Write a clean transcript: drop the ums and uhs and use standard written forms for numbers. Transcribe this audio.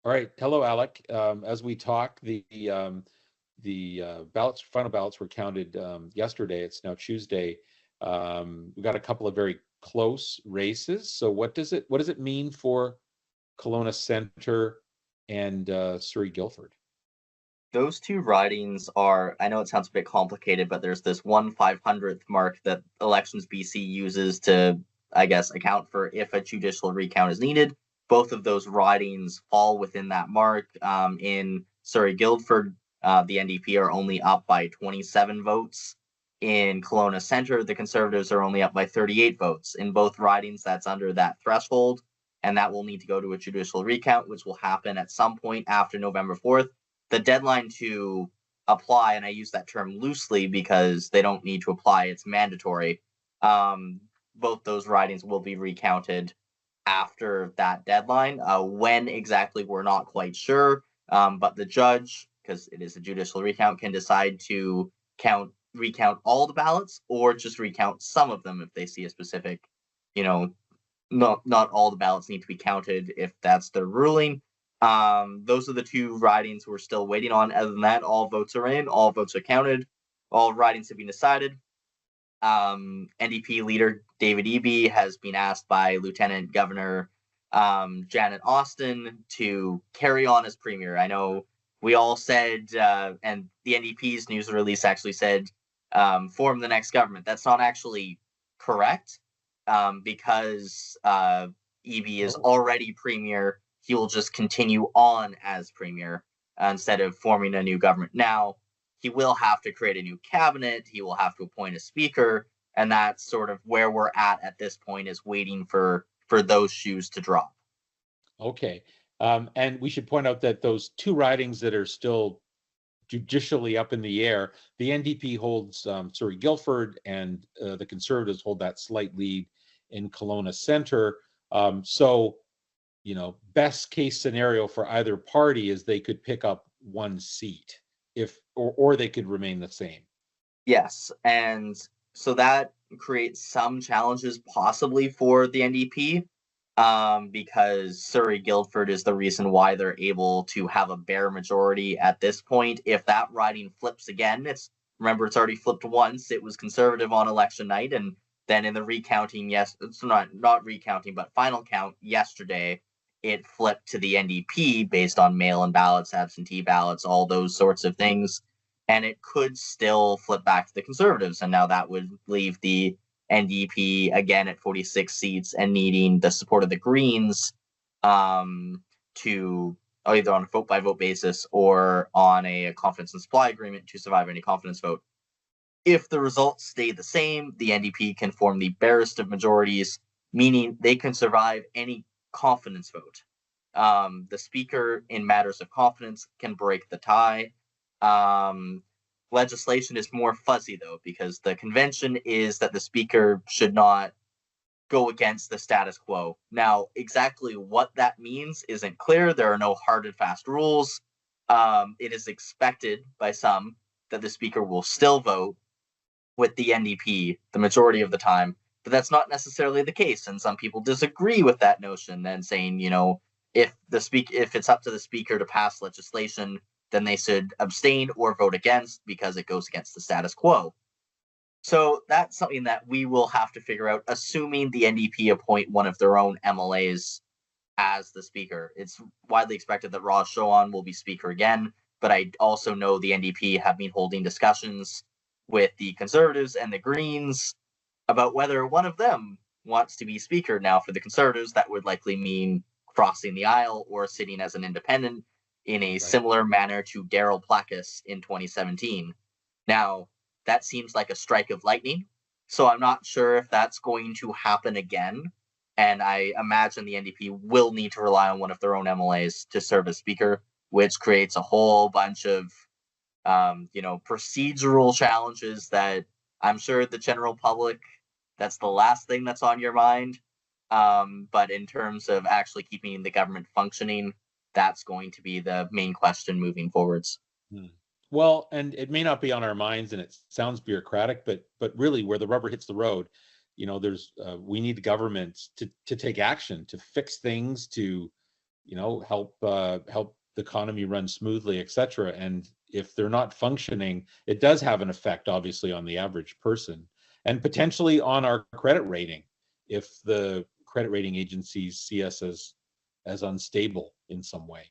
All right. Hello, Alec. As we talk, the final ballots were counted yesterday. It's now Tuesday. We got a couple of very close races. So what does it mean for Kelowna Centre and Surrey Guildford? Those two ridings are, I know it sounds a bit complicated, but there's this 1/500th mark that Elections BC uses to, I guess, account for if a judicial recount is needed. Both of those ridings fall within that mark. In Surrey Guildford, the NDP are only up by 27 votes. In Kelowna Centre, the Conservatives are only up by 38 votes. In both ridings, that's under that threshold, and that will need to go to a judicial recount, which will happen at some point after November 4th. The deadline to apply, and I use that term loosely because they don't need to apply, it's mandatory. Both those ridings will be recounted after that deadline. When exactly, we're not quite sure, but the judge, because it is a judicial recount, can decide to recount all the ballots or just recount some of them if they see a specific, you know, not all the ballots need to be counted if that's their ruling. Those are the two ridings we're still waiting on. Other than that, all votes are in, all votes are counted, all ridings have been decided. NDP leader David Eby has been asked by Lieutenant Governor Janet Austin to carry on as premier. I know we all said, and the NDP's news release actually said, form the next government. That's not actually correct, because Eby is Oh, already premier. He will just continue on as premier instead of forming a new government. Now, he will have to create a new cabinet. He will have to appoint a speaker, and that's sort of where we're at this point, is waiting for those shoes to drop. okay. And we should point out that those two ridings that are still judicially up in the air, the NDP holds Surrey Guildford, and the Conservatives hold that slight lead in Kelowna Centre. So, best case scenario for either party is they could pick up one seat, or they could remain the same. Yes, and so that creates some challenges possibly for the NDP, because Surrey Guildford is the reason why they're able to have a bare majority at this point. If that riding flips again, it's already flipped once. It was Conservative on election night, and then in the recounting, yes, it's not recounting, but final count yesterday, it flipped to the NDP based on mail-in ballots, absentee ballots, all those sorts of things, and it could still flip back to the Conservatives, and now that would leave the NDP again at 46 seats and needing the support of the Greens, to either on a vote by vote basis or on a confidence and supply agreement to survive any confidence vote. If the results stay the same, the NDP can form the barest of majorities, meaning they can survive any confidence vote. The Speaker, in matters of confidence, can break the tie. Um, Legislation is more fuzzy, though, because the convention is that the Speaker should not go against the status quo. Now, exactly what that means isn't clear. There are no hard and fast rules. It is expected by some that the Speaker will still vote with the NDP the majority of the time, but that's not necessarily the case. And some people disagree with that notion and saying, if it's up to the speaker to pass legislation, then they should abstain or vote against because it goes against the status quo. So that's something that we will have to figure out, assuming the NDP appoint one of their own MLAs as the speaker. It's widely expected that Raj Chauhan will be speaker again, but I also know the NDP have been holding discussions with the Conservatives and the Greens about whether one of them wants to be speaker. Now, for the Conservatives, that would likely mean crossing the aisle or sitting as an independent in a Right. similar manner to Daryl Plackus in 2017. Now, that seems like a strike of lightning, so I'm not sure if that's going to happen again, and I imagine the NDP will need to rely on one of their own MLAs to serve as speaker, which creates a whole bunch of procedural challenges that I'm sure the general public, that's the last thing that's on your mind. But in terms of actually keeping the government functioning, that's going to be the main question moving forwards. Hmm. Well, and it may not be on our minds, and it sounds bureaucratic, but really, where the rubber hits the road, there's we need governments to take action, to fix things, to help help the economy run smoothly, etc. And if they're not functioning, it does have an effect, obviously, on the average person and potentially on our credit rating if the credit rating agencies see us as unstable in some way.